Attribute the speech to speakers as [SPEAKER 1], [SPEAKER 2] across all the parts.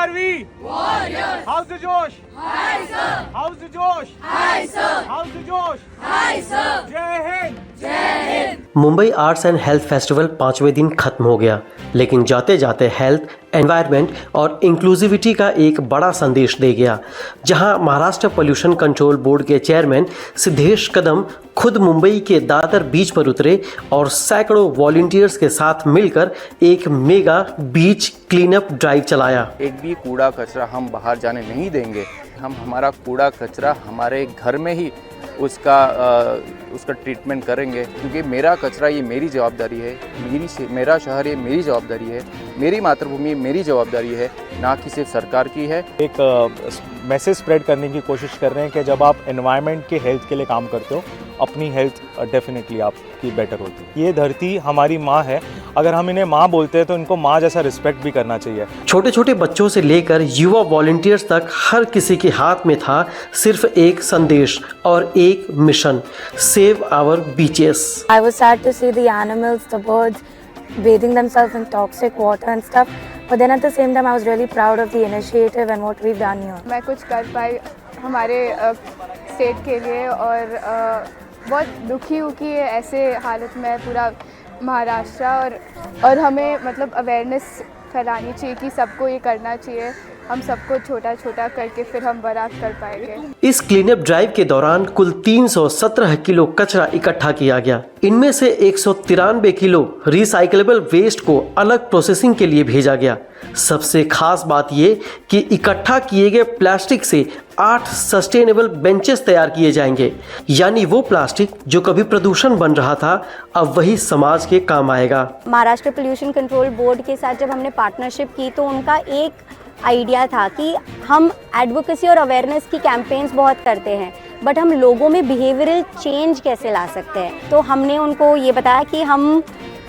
[SPEAKER 1] are we? Warriors. How's the Josh? High, sir. How's the Josh? High, sir. How's the Josh? High, sir. Jai Hind. Jai Hind.
[SPEAKER 2] Mumbai arts and health festival 5वें दिन खत्म हो गया, लेकिन जाते जाते हेल्थ, एनवायरनमेंट और इंक्लूसिविटी का एक बड़ा संदेश दे गया। जहां महाराष्ट्र पोल्यूशन कंट्रोल बोर्ड के चेयरमैन सिद्धेश कदम खुद मुंबई के दादर बीच पर उतरे और सैकड़ों वॉलंटियर्स के साथ मिलकर एक मेगा बीच क्लीनअप ड्राइव चलाया।
[SPEAKER 3] एक भी कूड़ा कचरा हम बाहर जाने नहीं देंगे। हम हमारा कूड़ा कचरा हमारे घर में ही उसका ट्रीटमेंट करेंगे, क्योंकि मेरा कचरा ये मेरी जवाबदारी है, मेरा शहर ये मेरी जवाबदारी है, मेरी मातृभूमि मेरी जवाबदारी है, ना कि सिर्फ सरकार की है।
[SPEAKER 1] एक मैसेज स्प्रेड करने की कोशिश कर रहे हैं कि जब आप एनवायरनमेंट के हेल्थ के लिए काम करते हो, अपनी हेल्थ डेफिनेटली आपकी बेटर होती है। ये धरती हमारी माँ है, अगर हम इन्हें माँ बोलते हैं तो इनको माँ जैसा रिस्पेक्ट भी करना चाहिए।
[SPEAKER 2] छोटे छोटे बच्चों से लेकर युवा वॉलंटियर्स तक हर किसी के हाथ में था सिर्फ एक संदेश और एक मिशन, save our beaches.
[SPEAKER 4] I was sad to see the animals, the birds bathing themselves in toxic water and stuff, but then at the same time I was really proud of the initiative and what we've done here.
[SPEAKER 5] मैं कुछ कर पाई हमारे state के लिए, और बहुत दुखी हूँ कि ऐसे हालत में है पूरा महाराष्ट्र, और हमें मतलब अवेयरनेस फैलानी चाहिए कि सबको ये करना चाहिए। हम सबको छोटा छोटा करके फिर हम बड़ा कर पाएंगे।
[SPEAKER 2] इस क्लीनअप ड्राइव के दौरान कुल 317 किलो कचरा इकट्ठा किया गया। इनमें से 193 किलो रिसाइक्लेबल वेस्ट को अलग प्रोसेसिंग के लिए भेजा गया। सबसे खास बात ये कि इकट्ठा किए गए प्लास्टिक से 8 सस्टेनेबल बेंचेस तैयार किए जाएंगे, यानी वो प्लास्टिक जो कभी प्रदूषण बन रहा था अब वही समाज के काम आएगा।
[SPEAKER 4] महाराष्ट्र पोल्यूशन कंट्रोल बोर्ड के साथ जब हमने पार्टनरशिप की तो उनका एक आइडिया था कि हम एडवोकेसी और अवेयरनेस की कैंपेन्स बहुत करते हैं, बट हम लोगों में बिहेवियरल चेंज कैसे ला सकते हैं। तो हमने उनको ये बताया कि हम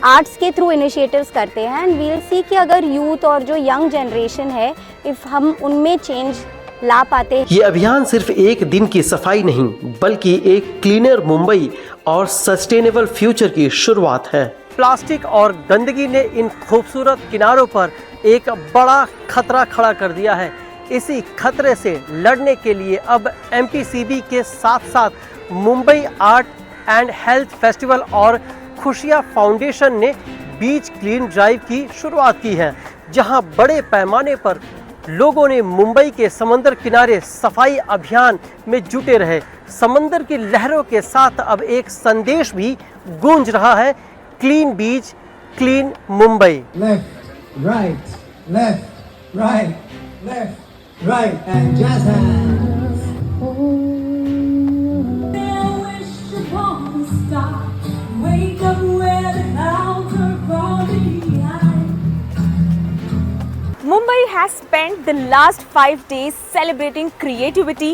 [SPEAKER 4] आर्ट्स के थ्रू इनिशिएटिव्स करते हैं एंड वील सी कि अगर यूथ और जो यंग जनरेशन है, इफ़ हम उनमें चेंज ला पाते।
[SPEAKER 2] ये अभियान सिर्फ एक दिन की सफाई नहीं, बल्कि एक क्लीनर मुंबई और सस्टेनेबल फ्यूचर की शुरुआत है। प्लास्टिक और गंदगी ने इन खूबसूरत किनारों पर एक बड़ा खतरा खड़ा कर दिया है। इसी खतरे से लड़ने के लिए अब एमपीसीबी के साथ साथ Mumbai art and health festival और खुशियाँ फाउंडेशन ने बीच क्लीन ड्राइव की शुरुआत की है, जहां बड़े पैमाने पर लोगों ने मुंबई के समंदर किनारे सफाई अभियान में जुटे रहे। समंदर की लहरों के साथ अब एक संदेश भी गूंज रहा है, clean beach, clean Mumbai.
[SPEAKER 6] Left right, left right, left right and just hands.
[SPEAKER 7] Mumbai has spent the last 5 days celebrating creativity,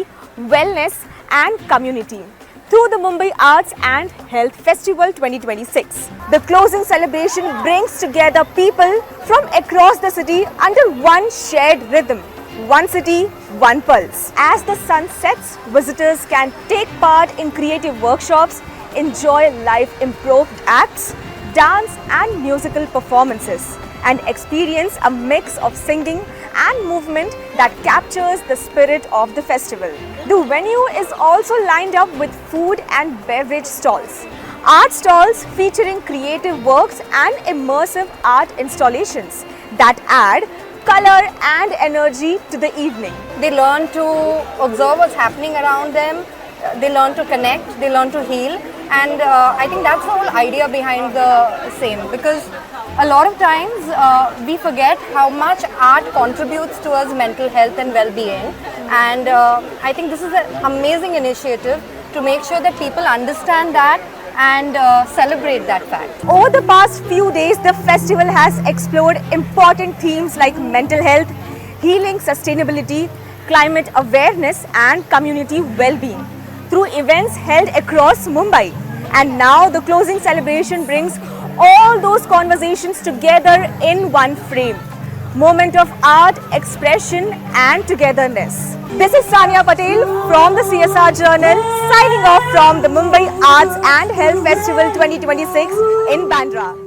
[SPEAKER 7] wellness and community through the Mumbai Arts and Health Festival 2026. The closing celebration brings together people from across the city under one shared rhythm. One city, one pulse. As the sun sets, visitors can take part in creative workshops, enjoy live improved acts, dance and musical performances, and experience a mix of singing and movement that captures the spirit of the festival. The venue is also lined up with food and beverage stalls, art stalls featuring creative works and immersive art installations that add color and energy to the evening.
[SPEAKER 4] They learn to observe what's happening around them, they learn to connect, they learn to heal, and I think that's the whole idea behind the same, because a lot of times we forget how much art contributes towards mental health and well-being, and I think this is an amazing initiative to make sure that people understand that and celebrate that fact.
[SPEAKER 7] Over the past few days, the festival has explored important themes like mental health, healing, sustainability, climate awareness and community well-being through events held across Mumbai. And now the closing celebration brings all those conversations together in one frame. Moment of art, expression and togetherness. This is Sania Patel from the CSR Journal, signing off from the Mumbai Arts and Health Festival 2026 in Bandra.